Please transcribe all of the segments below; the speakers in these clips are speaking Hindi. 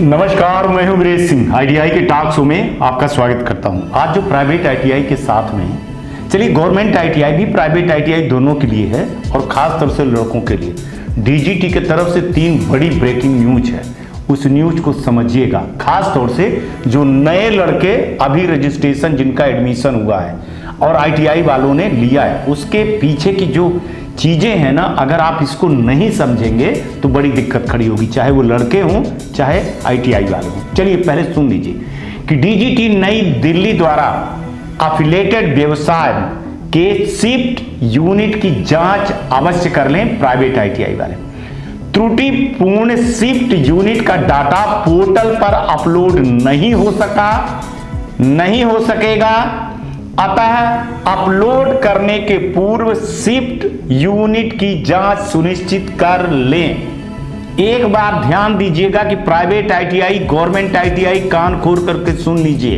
नमस्कार, मैं हूं वीरेश सिंह। आईटीआई के टॉक शो में आपका स्वागत करता हूं। आज जो प्राइवेट आईटीआई के साथ में, चलिए गवर्नमेंट आईटीआई भी प्राइवेट आईटीआई दोनों के लिए है और खास तौर से लड़कों के लिए डीजीटी की तरफ से 3 बड़ी ब्रेकिंग न्यूज है। उस न्यूज को समझिएगा, खास तौर से जो नए लड़के अभी रजिस्ट्रेशन जिनका एडमिशन हुआ है और आईटीआई वालों ने लिया है, उसके पीछे की जो चीजें हैं ना, अगर आप इसको नहीं समझेंगे तो बड़ी दिक्कत खड़ी होगी, चाहे वो लड़के हों चाहे आईटीआई वाले हों। चलिए पहले सुन लीजिए कि डीजीटी नई दिल्ली द्वारा अफिलिएटेड व्यवसाय के शिफ्ट यूनिट की जांच अवश्य कर लें। प्राइवेट आईटीआई वाले त्रुटिपूर्ण शिफ्ट यूनिट का डाटा पोर्टल पर अपलोड नहीं हो सकेगा, अतः अपलोड करने के पूर्व शिफ्ट यूनिट की जांच सुनिश्चित कर लें। एक बार ध्यान दीजिएगा कि प्राइवेट आईटीआई, गवर्नमेंट आईटीआई, कान खोल करके सुन लीजिए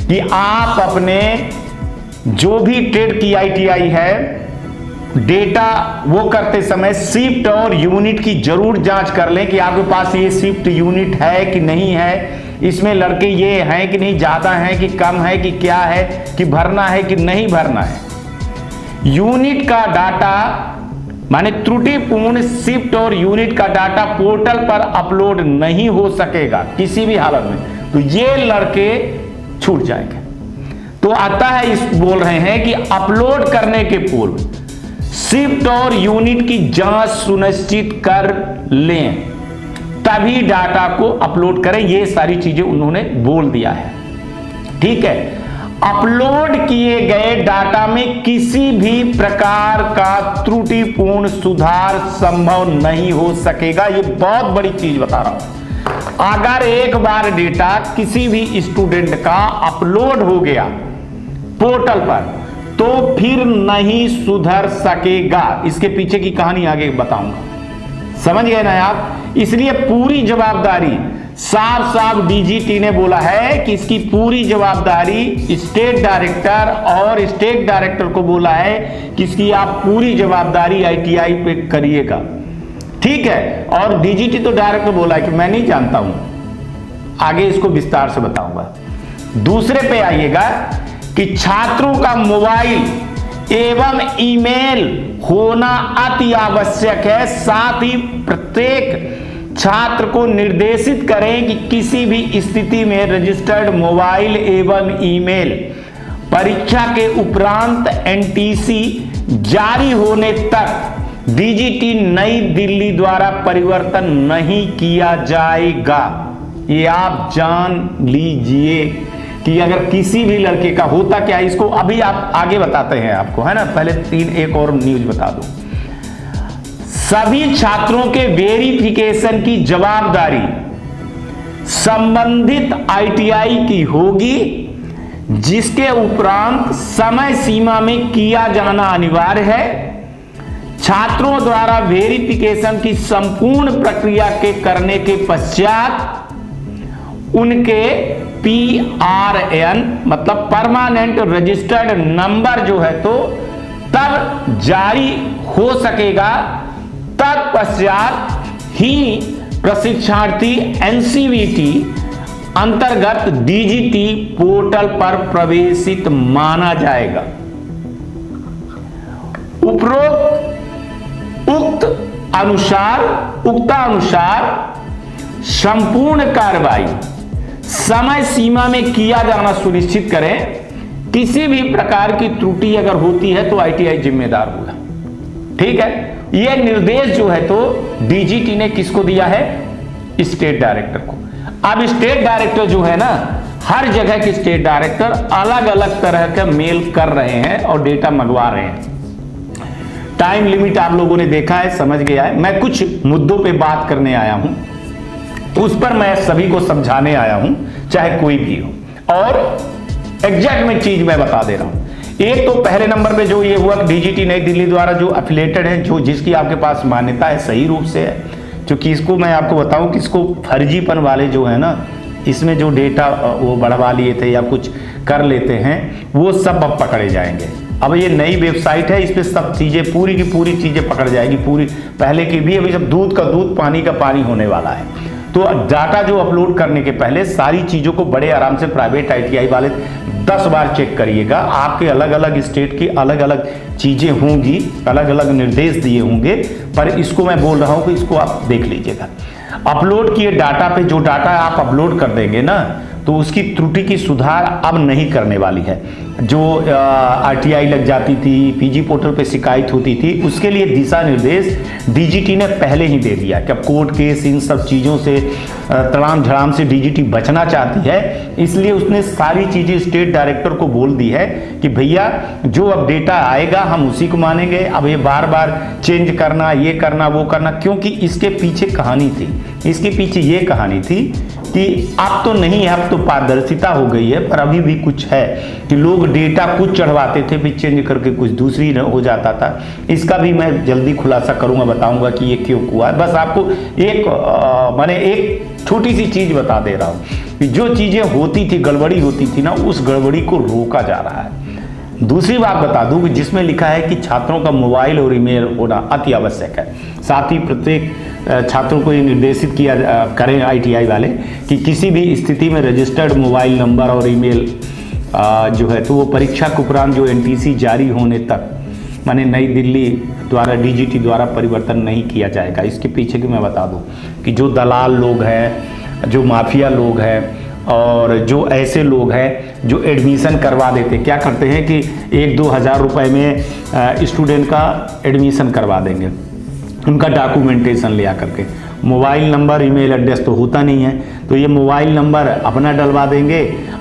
कि आप अपने जो भी ट्रेड की आईटीआई है, डेटा वो करते समय शिफ्ट और यूनिट की जरूर जांच कर लें कि आपके पास ये शिफ्ट यूनिट है कि नहीं है, इसमें लड़के ये हैं कि नहीं, ज्यादा हैं कि कम है कि क्या है, कि भरना है कि नहीं भरना है। यूनिट का डाटा माने त्रुटिपूर्ण शिफ्ट और यूनिट का डाटा पोर्टल पर अपलोड नहीं हो सकेगा किसी भी हालत में, तो ये लड़के छूट जाएंगे। तो आता है इस बोल रहे हैं कि अपलोड करने के पूर्व शिफ्ट और यूनिट की जांच सुनिश्चित कर लें, तभी डाटा को अपलोड करें। ये सारी चीजें उन्होंने बोल दिया है, ठीक है। अपलोड किए गए डाटा में किसी भी प्रकार का त्रुटिपूर्ण सुधार संभव नहीं हो सकेगा। ये बहुत बड़ी चीज बता रहा हूं। अगर एक बार डेटा किसी भी स्टूडेंट का अपलोड हो गया पोर्टल पर, तो फिर नहीं सुधर सकेगा। इसके पीछे की कहानी आगे बताऊंगा, समझ गए ना आप। इसलिए पूरी जवाबदारी साफ डीजीटी ने बोला है कि इसकी पूरी जवाबदारी स्टेट डायरेक्टर, और स्टेट डायरेक्टर को बोला है कि इसकी आप पूरी जवाबदारी आईटीआई पे करिएगा, ठीक है। और डीजीटी तो डायरेक्टर बोला है कि मैं नहीं जानता हूं, आगे इसको विस्तार से बताऊंगा। दूसरे पे आइएगा कि छात्रों का मोबाइल एवं ईमेल होना अति आवश्यक है। साथ ही प्रत्येक छात्र को निर्देशित करें कि किसी भी स्थिति में रजिस्टर्ड मोबाइल एवं ईमेल परीक्षा के उपरांत एनटीसी जारी होने तक डीजीटी नई दिल्ली द्वारा परिवर्तन नहीं किया जाएगा। ये आप जान लीजिए कि अगर किसी भी लड़के का होता क्या, इसको अभी आप आगे बताते हैं आपको, है ना। पहले एक और न्यूज बता दो। सभी छात्रों के वेरिफिकेशन की जवाबदारी संबंधित आईटीआई की होगी, जिसके उपरांत समय सीमा में किया जाना अनिवार्य है। छात्रों द्वारा वेरिफिकेशन की संपूर्ण प्रक्रिया के करने के पश्चात उनके PRN मतलब परमानेंट रजिस्टर्ड नंबर जो है तो तब जारी हो सकेगा। तत्पश्चात ही प्रशिक्षार्थी एनसीवीटी अंतर्गत डीजीटी पोर्टल पर प्रवेशित माना जाएगा। उक्त अनुसार संपूर्ण कार्रवाई समय सीमा में किया जाना सुनिश्चित करें। किसी भी प्रकार की त्रुटि अगर होती है तो आईटीआई जिम्मेदार होगा, ठीक है। यह निर्देश जो है तो डीजीटी ने किसको दिया है? स्टेट डायरेक्टर को। अब स्टेट डायरेक्टर जो है ना, हर जगह के स्टेट डायरेक्टर अलग अलग तरह का मेल कर रहे हैं और डेटा मंगवा रहे हैं। टाइम लिमिट आप लोगों ने देखा है, समझ गया है। मैं कुछ मुद्दों पे बात करने आया हूं, उस पर मैं सभी को समझाने आया हूं, चाहे कोई भी हो। और एग्जैक्ट में चीज मैं बता दे रहा हूं। एक तो पहले नंबर पे जो ये हुआ, डीजीटी नई दिल्ली द्वारा जो अफिलिएटेड है, जो जिसकी आपके पास मान्यता है, सही रूप से है। क्योंकि इसको मैं आपको बताऊं कि इसको फर्जीपन वाले जो है ना, इसमें जो डेटा वो बढ़वा लिए थे या कुछ कर लेते हैं, वो सब अब पकड़े जाएंगे। अब ये नई वेबसाइट है, इस पे सब चीजें पूरी की पूरी चीजें पकड़ जाएगी, पूरी पहले की भी। अभी सब दूध का दूध पानी का पानी होने वाला है। तो डाटा जो अपलोड करने के पहले सारी चीज़ों को बड़े आराम से प्राइवेट ITI वाले 10 बार चेक करिएगा। आपके अलग अलग स्टेट की अलग अलग चीज़ें होंगी, अलग अलग निर्देश दिए होंगे, पर इसको मैं बोल रहा हूँ कि इसको आप देख लीजिएगा। अपलोड किए डाटा पे जो डाटा आप अपलोड कर देंगे ना, तो उसकी त्रुटि की सुधार अब नहीं करने वाली है। जो RTI लग जाती थी, PG पोर्टल पे शिकायत होती थी, उसके लिए दिशा निर्देश DGT ने पहले ही दे दिया कि अब कोर्ट केस इन सब चीज़ों से तड़ाम झड़ाम से DGT बचना चाहती है, इसलिए उसने सारी चीज़ें स्टेट डायरेक्टर को बोल दी है कि भैया जो अब डेटा आएगा हम उसी को मानेंगे। अब ये बार बार चेंज करना, ये करना, वो करना, क्योंकि इसके पीछे कहानी थी, इसके पीछे ये कहानी थी कि अब तो नहीं है, अब तो पारदर्शिता हो गई है, पर अभी भी कुछ है कि लोग डेटा कुछ चढ़वाते थे फिर चेंज करके कुछ दूसरी हो जाता था। इसका भी मैं जल्दी खुलासा करूंगा, बताऊंगा कि ये क्यों हुआ है। बस आपको मैंने एक छोटी सी चीज बता दे रहा हूं कि जो चीजें होती थी, गड़बड़ी होती थी ना, उस गड़बड़ी को रोका जा रहा है। दूसरी बात बता दूं कि जिसमें लिखा है कि छात्रों का मोबाइल और ईमेल होना अति आवश्यक है। साथ ही प्रत्येक छात्रों को ये निर्देशित किया करें ITI वाले कि किसी भी स्थिति में रजिस्टर्ड मोबाइल नंबर और ईमेल जो है तो वो परीक्षा के उपरांत जो NTC जारी होने तक, माने नई दिल्ली द्वारा DGT द्वारा परिवर्तन नहीं किया जाएगा। इसके पीछे की मैं बता दूं कि जो दलाल लोग हैं, जो माफिया लोग हैं, और जो ऐसे लोग हैं जो एडमिशन करवा देते, क्या करते हैं कि 1-2 हज़ार रुपये में स्टूडेंट का एडमिशन करवा देंगे, उनका डॉक्यूमेंटेशन ले आकर के। मोबाइल नंबर, ईमेल एड्रेस तो होता नहीं है, तो ये मोबाइल नंबर अपना डलवा देंगे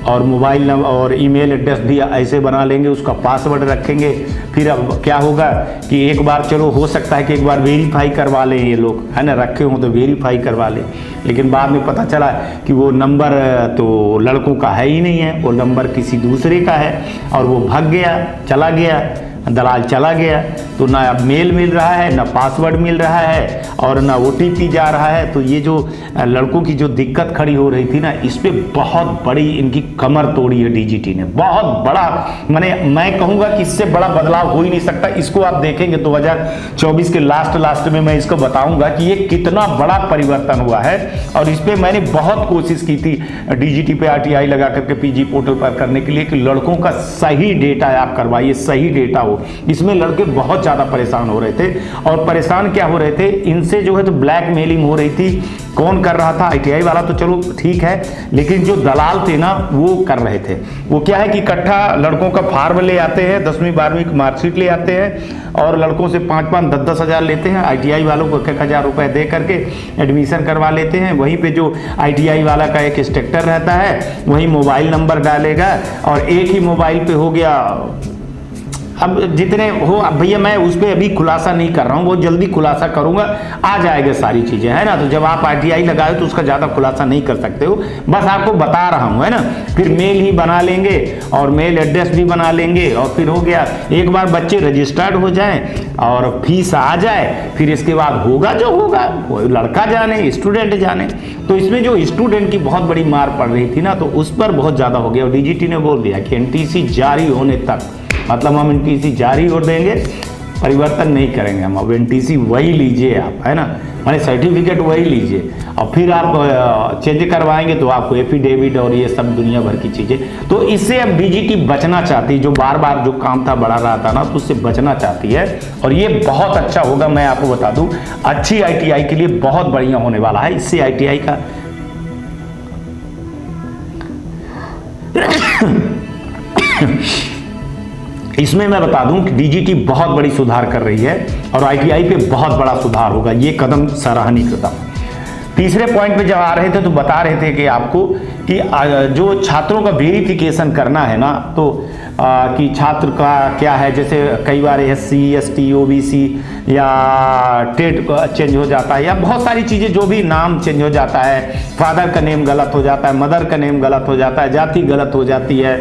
और मोबाइल नंबर और ईमेल एड्रेस भी ऐसे बना लेंगे, उसका पासवर्ड रखेंगे। फिर अब क्या होगा कि एक बार चलो हो सकता है कि एक बार वेरीफाई करवा लें ये लोग, है ना, रखे हों तो वेरीफाई करवा लें, लेकिन बाद में पता चला कि वो नंबर तो लड़कों का है ही नहीं है, वो नंबर किसी दूसरे का है और वो भाग गया, चला गया, दलाल चला गया, तो ना मेल मिल रहा है, ना पासवर्ड मिल रहा है और ना OTP जा रहा है। तो ये जो लड़कों की जो दिक्कत खड़ी हो रही थी ना, इस पे बहुत बड़ी इनकी कमर तोड़ी है DGT ने, बहुत बड़ा। मैं कहूँगा कि इससे बड़ा बदलाव हो ही नहीं सकता। इसको आप देखेंगे 2024 के लास्ट में मैं इसको बताऊंगा कि ये कितना बड़ा परिवर्तन हुआ है। और इस पर मैंने बहुत कोशिश की थी DGT पे RTI लगा करके PG पोर्टल पर करने के लिए कि लड़कों का सही डेटा आप करवाइए, सही डेटा हो। इसमें लड़के बहुत ज़्यादा परेशान हो रहे थे, और परेशान क्या हो रहे थे, इनसे जो है तो ब्लैकमेलिंग हो रही थी। कौन कर रहा था? ITI वाला तो चलो ठीक है, लेकिन जो दलाल थे ना वो कर रहे थे। वो क्या है कि इकट्ठा लड़कों का फार्म ले आते हैं, 10वीं 12वीं की मार्कशीट ले आते हैं और लड़कों से 5-5, 10-10 हज़ार लेते हैं। ITI वालों को 1,000 रुपये दे करके एडमिशन करवा लेते हैं। वहीं पे जो ITI वाला का एक इंस्ट्रक्टर रहता है, वही मोबाइल नंबर डालेगा और एक ही मोबाइल पे हो गया। अब जितने हो, अब भैया मैं उस पर अभी खुलासा नहीं कर रहा हूँ, बहुत जल्दी खुलासा करूंगा, आ जाएगा सारी चीजें, है ना। तो जब आप RTI लगाए तो उसका ज्यादा खुलासा नहीं कर सकते हो, बस आपको बता रहा हूँ, है ना। फिर मेल ही बना लेंगे और मेल एड्रेस भी बना लेंगे और फिर हो गया। एक बार बच्चे रजिस्टर्ड हो जाएं और फीस आ जाए, फिर इसके बाद होगा जो होगा, वो लड़का जाने, स्टूडेंट जाने। तो इसमें जो स्टूडेंट की बहुत बड़ी मार पड़ रही थी ना, तो उस पर बहुत ज्यादा हो गया। और DGT ने बोल दिया कि NTC जारी होने तक, मतलब हम NTC जारी हो देंगे, परिवर्तन नहीं करेंगे हम। अब NTC वही लीजिए आप, है ना, माने सर्टिफिकेट वही लीजिए, और फिर आप चेंज करवाएंगे तो आपको एफिडेविट और ये सब दुनिया भर की चीजें। तो इससे अब DGT बचना चाहती है, जो बार बार जो काम था बढ़ा रहा था ना, तो उससे बचना चाहती है। और ये बहुत अच्छा होगा, मैं आपको बता दूं, अच्छी ITI के लिए बहुत बढ़िया होने वाला है। इससे ITI का इसमें मैं बता दूं कि DGT बहुत बड़ी सुधार कर रही है और ITI पे बहुत बड़ा सुधार होगा। ये कदम सराहनीय कदम। तीसरे पॉइंट पे जब आ रहे थे तो बता रहे थे कि आपको कि जो छात्रों का वेरिफिकेशन करना है ना, तो कि छात्र का क्या है, जैसे कई बार SC ST OBC या टेट चेंज हो जाता है, या बहुत सारी चीज़ें, जो भी नाम चेंज हो जाता है, फादर का नेम गलत हो जाता है, मदर का नेम गलत हो जाता है, जाति गलत हो जाती है,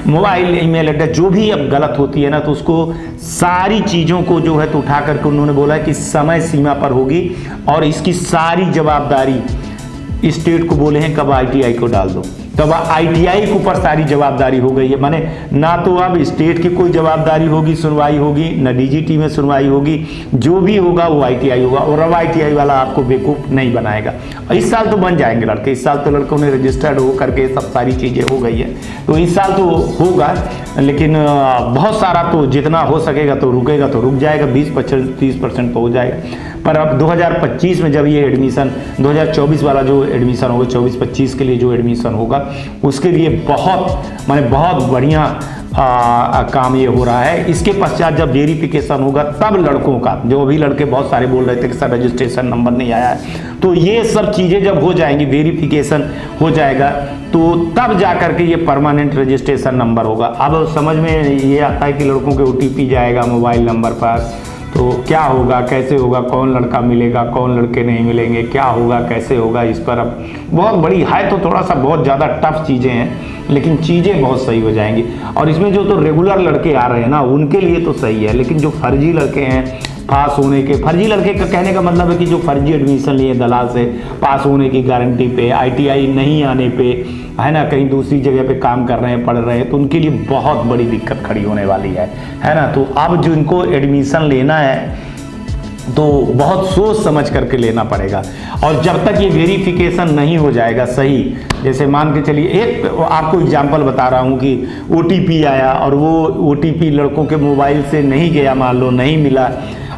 मोबाइल ईमेल एड्रेस जो भी अब गलत होती है ना, तो उसको सारी चीज़ों को जो है तो उठा करके उन्होंने बोला कि समय सीमा पर होगी और इसकी सारी जवाबदारी स्टेट को बोले हैं कब ITI को डाल दो। तो अब ITI के ऊपर सारी जवाबदारी हो गई है। माने ना तो अब स्टेट की कोई जवाबदारी होगी, सुनवाई होगी, ना DGT में सुनवाई होगी, जो भी होगा वो ITI होगा। और अब ITI वाला आपको बेवकूफ नहीं बनाएगा। इस साल तो बन जाएंगे लड़के, इस साल तो लड़कों ने रजिस्टर्ड हो करके सब सारी चीज़ें हो गई है, तो इस साल तो होगा। लेकिन बहुत सारा तो जितना हो सकेगा तो रुकेगा तो रुक जाएगा, 20-30% तो हो जाएगा। पर अब 2025 में जब ये एडमिशन 2024 वाला जो एडमिशन होगा, 24-25 के लिए जो एडमिशन होगा, उसके लिए बहुत बढ़िया काम ये हो रहा है। इसके पश्चात जब वेरिफिकेशन होगा तब लड़कों का, जो अभी लड़के बहुत सारे बोल रहे थे कि सर रजिस्ट्रेशन नंबर नहीं आया है, तो ये सब चीज़ें जब हो जाएंगी, वेरिफिकेशन हो जाएगा, तो तब जा करके ये परमानेंट रजिस्ट्रेशन नंबर होगा। अब समझ में ये आता है कि लड़कों के OTP जाएगा मोबाइल नंबर पर, तो क्या होगा, कैसे होगा, कौन लड़का मिलेगा, कौन लड़के नहीं मिलेंगे, क्या होगा, कैसे होगा, इस पर अब बहुत बड़ी है, तो थोड़ा सा बहुत ज़्यादा टफ चीज़ें हैं, लेकिन चीज़ें बहुत सही हो जाएंगी। और इसमें जो तो रेगुलर लड़के आ रहे हैं ना, उनके लिए तो सही है, लेकिन जो फर्जी लड़के हैं पास होने के, फर्जी लड़के का कहने का मतलब है कि जो फर्जी एडमिशन लिए दलाल से पास होने की गारंटी पे, ITI नहीं आने पे, है ना, कहीं दूसरी जगह पे काम कर रहे हैं, पढ़ रहे हैं, तो उनके लिए बहुत बड़ी दिक्कत खड़ी होने वाली है ना। तो अब जो इनको एडमिशन लेना है तो बहुत सोच समझ करके लेना पड़ेगा। और जब तक ये वेरिफिकेशन नहीं हो जाएगा सही, जैसे मान के चलिए, एक आपको एग्जांपल बता रहा हूँ कि OTP आया और वो OTP लड़कों के मोबाइल से नहीं गया, मान लो नहीं मिला,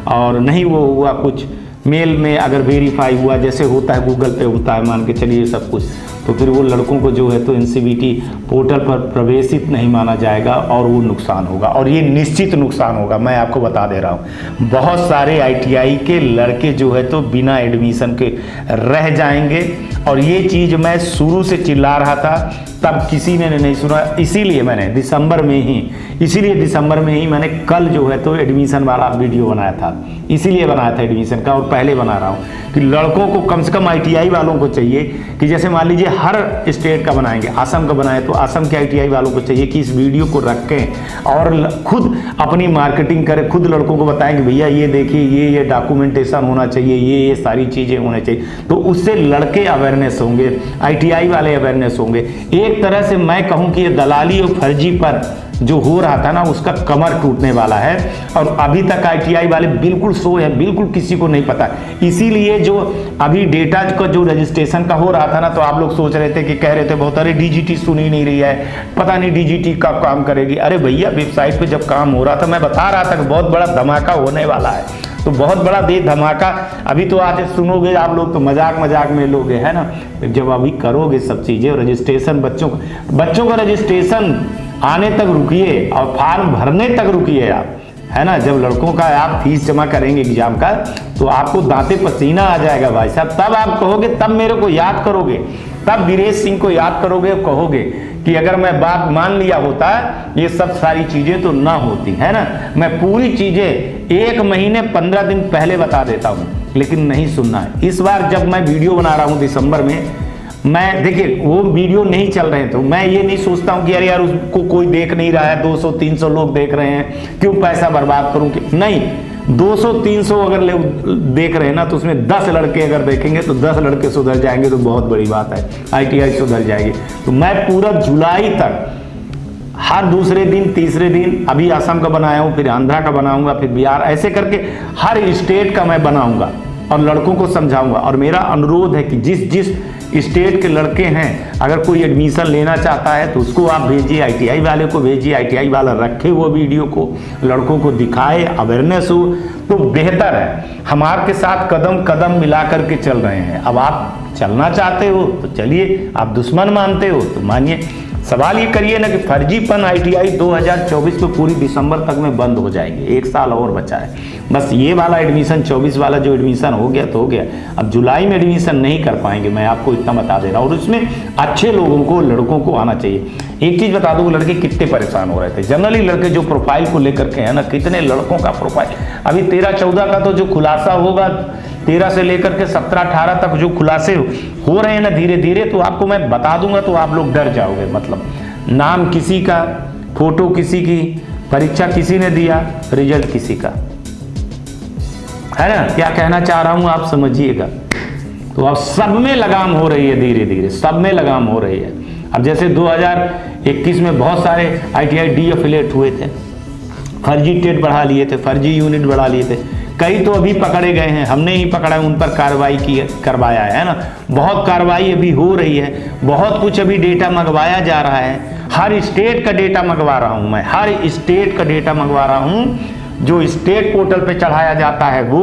और नहीं वो हुआ, कुछ मेल में अगर वेरीफाई हुआ, जैसे होता है गूगल पे होता है, मान के चलिए सब कुछ, तो फिर वो लड़कों को जो है तो NCVT पोर्टल पर प्रवेशित नहीं माना जाएगा और वो नुकसान होगा, और ये निश्चित नुकसान होगा। मैं आपको बता दे रहा हूँ, बहुत सारे ITI के लड़के जो है तो बिना एडमिशन के रह जाएंगे। और ये चीज़ मैं शुरू से चिल्ला रहा था, तब किसी ने नहीं सुना, इसीलिए मैंने दिसंबर में ही मैंने कल जो है तो एडमिशन वाला वीडियो बनाया था, इसीलिए बनाया था एडमिशन का, और पहले बना रहा हूँ कि लड़कों को कम से कम ITI वालों को चाहिए कि जैसे मान लीजिए हर स्टेट का बनाएंगे, असम का बनाए तो असम के ITI वालों को चाहिए कि इस वीडियो को रखें और खुद अपनी मार्केटिंग करें, खुद लड़कों को बताएं कि भैया ये देखिए, ये डॉक्यूमेंटेशन होना चाहिए, ये सारी चीज़ें होनी चाहिए, तो उससे लड़के अवेयरनेस होंगे, ITI वाले अवेयरनेस होंगे। एक तरह से मैं कहूँ कि ये दलाली और फर्जी पर जो हो रहा था ना, उसका कमर टूटने वाला है। और अभी तक ITI वाले बिल्कुल सो है, बिल्कुल किसी को नहीं पता। इसीलिए जो अभी डेटा का जो रजिस्ट्रेशन का हो रहा था ना, तो आप लोग सोच रहे थे कि कह रहे थे बहुत, अरे DGT सुन ही नहीं रही है, पता नहीं DGT कब काम करेगी। अरे भैया, वेबसाइट पे जब काम हो रहा था, मैं बता रहा था कि बहुत बड़ा धमाका होने वाला है, तो बहुत बड़ा धमाका। अभी तो आज सुनोगे आप लोग तो मजाक में लोगे, है ना, जब अभी करोगे सब चीज़ें, रजिस्ट्रेशन बच्चों का रजिस्ट्रेशन आने तक रुकिए और फॉर्म भरने तक रुकिए आप, है ना। जब लड़कों का आप फीस जमा करेंगे एग्जाम का, तो आपको दांते पसीना आ जाएगा भाई साहब, तब आप कहोगे, तब मेरे को याद करोगे, तब वीरेश सिंह को याद करोगे, कहोगे कि अगर मैं बात मान लिया होता ये सब सारी चीजें तो ना होती, है ना। मैं पूरी चीजें 1 महीने 15 दिन पहले बता देता हूँ, लेकिन नहीं सुनना है। इस बार जब मैं वीडियो बना रहा हूँ दिसंबर में, मैं देखिए वो वीडियो नहीं चल रहे तो मैं ये नहीं सोचता हूँ कि अरे यार उसको कोई देख नहीं रहा है, 200-300 लोग देख रहे हैं, क्यों पैसा बर्बाद करूँ, नहीं, 200-300 अगर देख रहे हैं ना, तो उसमें 10 लड़के अगर देखेंगे तो 10 लड़के सुधर जाएंगे, तो बहुत बड़ी बात है, ITI सुधर जाएगी। तो मैं पूरा जुलाई तक हर दूसरे दिन, तीसरे दिन, अभी असम का बनाया हूँ, फिर आंध्रा का बनाऊंगा, फिर बिहार, ऐसे करके हर स्टेट का मैं बनाऊंगा और लड़कों को समझाऊंगा। और मेरा अनुरोध है कि जिस स्टेट के लड़के हैं, अगर कोई एडमिशन लेना चाहता है तो उसको आप भेजिए, ITI वाले को भेजिए, ITI वाला रखे वो वीडियो को, लड़कों को दिखाए, अवेयरनेस हो, तो बेहतर है। हमारे के साथ कदम कदम मिला करके चल रहे हैं। अब आप चलना चाहते हो तो चलिए, आप दुश्मन मानते हो तो मानिए। सवाल ये करिए ना कि फर्जीपन ITI 2024 में पूरी दिसंबर तक में बंद हो जाएंगे, 1 साल और बचा है बस। ये वाला एडमिशन 24 वाला जो एडमिशन हो गया तो हो गया, अब जुलाई में एडमिशन नहीं कर पाएंगे, मैं आपको इतना बता दे रहा हूँ। और उसमें अच्छे लोगों को, लड़कों को आना चाहिए। एक चीज़ बता दूँ, लड़के कितने परेशान हो रहे थे, जनरली लड़के जो प्रोफाइल को लेकर के है ना, कितने लड़कों का प्रोफाइल अभी 13-14 का तो जो खुलासा होगा, 13 से लेकर के 17-18 तक जो खुलासे हो रहे हैं ना धीरे धीरे, तो आपको मैं बता दूंगा तो आप लोग डर जाओगे। मतलब नाम किसी का, फोटो किसी की, परीक्षा किसी ने दिया, रिजल्ट किसी का, है ना। क्या कहना चाह रहा हूं आप समझिएगा। तो अब सब में लगाम हो रही है, धीरे धीरे सब में लगाम हो रही है। अब जैसे 2021 में बहुत सारे ITI डीएफिलेट हुए थे, फर्जी टेट बढ़ा लिए थे, फर्जी यूनिट बढ़ा लिए थे, कई तो अभी पकड़े गए हैं, हमने ही पकड़ा, उन पर कार्रवाई की करवाया है ना। बहुत कार्रवाई अभी हो रही है, बहुत कुछ अभी डेटा मंगवाया जा रहा है, हर स्टेट का डेटा मंगवा रहा हूं मैं, हर स्टेट का डेटा मंगवा रहा हूं। जो स्टेट पोर्टल पे चढ़ाया जाता है वो,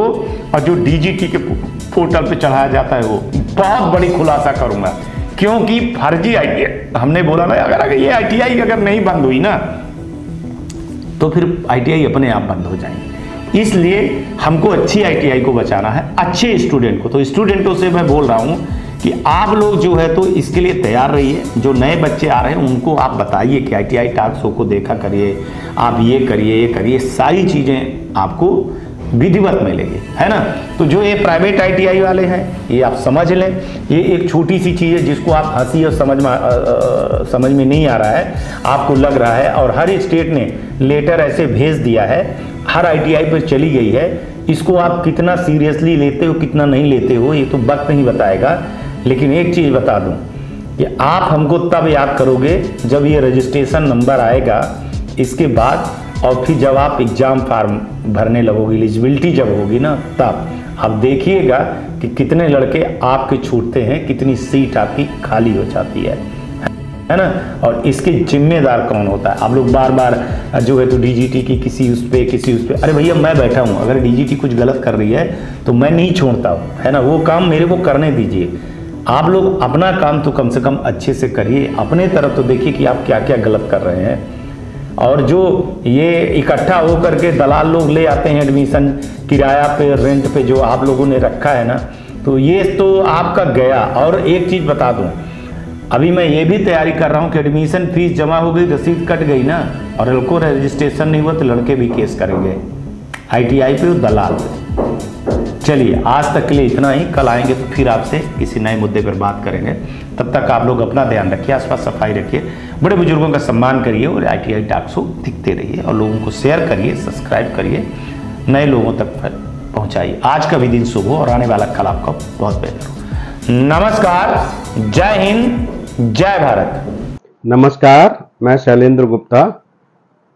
और जो DGT के पोर्टल पे चढ़ाया जाता है वो, बहुत बड़ी खुलासा करूंगा। क्योंकि फर्जी ITI, हमने बोला ना, अगर ये ITI अगर नहीं बंद हुई ना तो फिर ITI अपने आप बंद हो जाएंगे। इसलिए हमको अच्छी ITI को बचाना है, अच्छे स्टूडेंट को। तो स्टूडेंटों से मैं बोल रहा हूं कि आप लोग जो है तो इसके लिए तैयार रहिए। जो नए बच्चे आ रहे हैं उनको आप बताइए कि ITI टॉक शो को देखा करिए, आप ये करिए, सारी चीज़ें आपको विधिवत मिलेगी, है ना। तो जो ये प्राइवेट ITI वाले हैं ये आप समझ लें, ये एक छोटी सी चीज़ है जिसको आप हंसी और समझ में नहीं आ रहा है, आपको लग रहा है। और हर स्टेट ने लेटर ऐसे भेज दिया है, हर ITI पर चली गई है। इसको आप कितना सीरियसली लेते हो कितना नहीं लेते हो ये तो वक्त नहीं बताएगा। लेकिन एक चीज़ बता दूं कि आप हमको तब याद करोगे जब ये रजिस्ट्रेशन नंबर आएगा, इसके बाद, और फिर जब आप एग्ज़ाम फॉर्म भरने लगोगे, एलिजिबिलिटी जब होगी ना, तब आप देखिएगा कि कितने लड़के आपके छूटते हैं, कितनी सीट आपकी खाली हो जाती है ना। और इसके जिम्मेदार कौन होता है? आप लोग बार बार जो है तो DGT की किसी उस पे, अरे भैया मैं बैठा हूँ, अगर DGT कुछ गलत कर रही है तो मैं नहीं छोड़ता हूँ, है ना। वो काम मेरे को करने दीजिए। आप लोग अपना काम तो कम से कम अच्छे से करिए, अपने तरफ तो देखिए कि आप क्या क्या गलत कर रहे हैं। और जो ये इकट्ठा होकर के दलाल लोग ले आते हैं एडमिशन किराया पे, रेंट पे जो आप लोगों ने रखा है ना, तो ये तो आपका गया। और एक चीज़ बता दूं, अभी मैं ये भी तैयारी कर रहा हूँ कि एडमिशन फीस जमा हो गई, रसीद कट गई ना, और लड़कों रजिस्ट्रेशन नहीं हुआ तो लड़के भी केस करेंगे ITI पे और दलाल पे। चलिए आज तक के लिए इतना ही, कल आएंगे तो फिर आपसे किसी नए मुद्दे पर बात करेंगे। तब तक आप लोग अपना ध्यान रखिए, आसपास सफाई रखिए, बड़े बुजुर्गों का सम्मान करिए और ITI टॉक शो दिखते रहिए और लोगों को शेयर करिए, सब्सक्राइब करिए, नए लोगों तक पहुंचाइए। आज का भी दिन शुभ हो और आने वाला कल आपका बहुत बेहतर हो। नमस्कार, जय हिंद, जय भारत। नमस्कार, मैं Shailendra Gupta,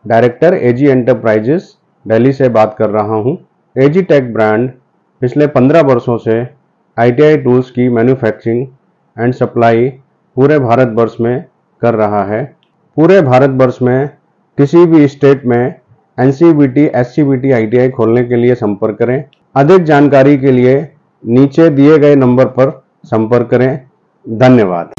director AG enterprises Delhi से बात कर रहा हूं। AG टेक ब्रांड पिछले 15 वर्षों से ITI टूल्स की मैन्युफैक्चरिंग एंड सप्लाई पूरे भारतवर्ष में कर रहा है। पूरे भारतवर्ष में किसी भी स्टेट में NCVT, SCVT ITI खोलने के लिए संपर्क करें। अधिक जानकारी के लिए नीचे दिए गए नंबर पर संपर्क करें। धन्यवाद।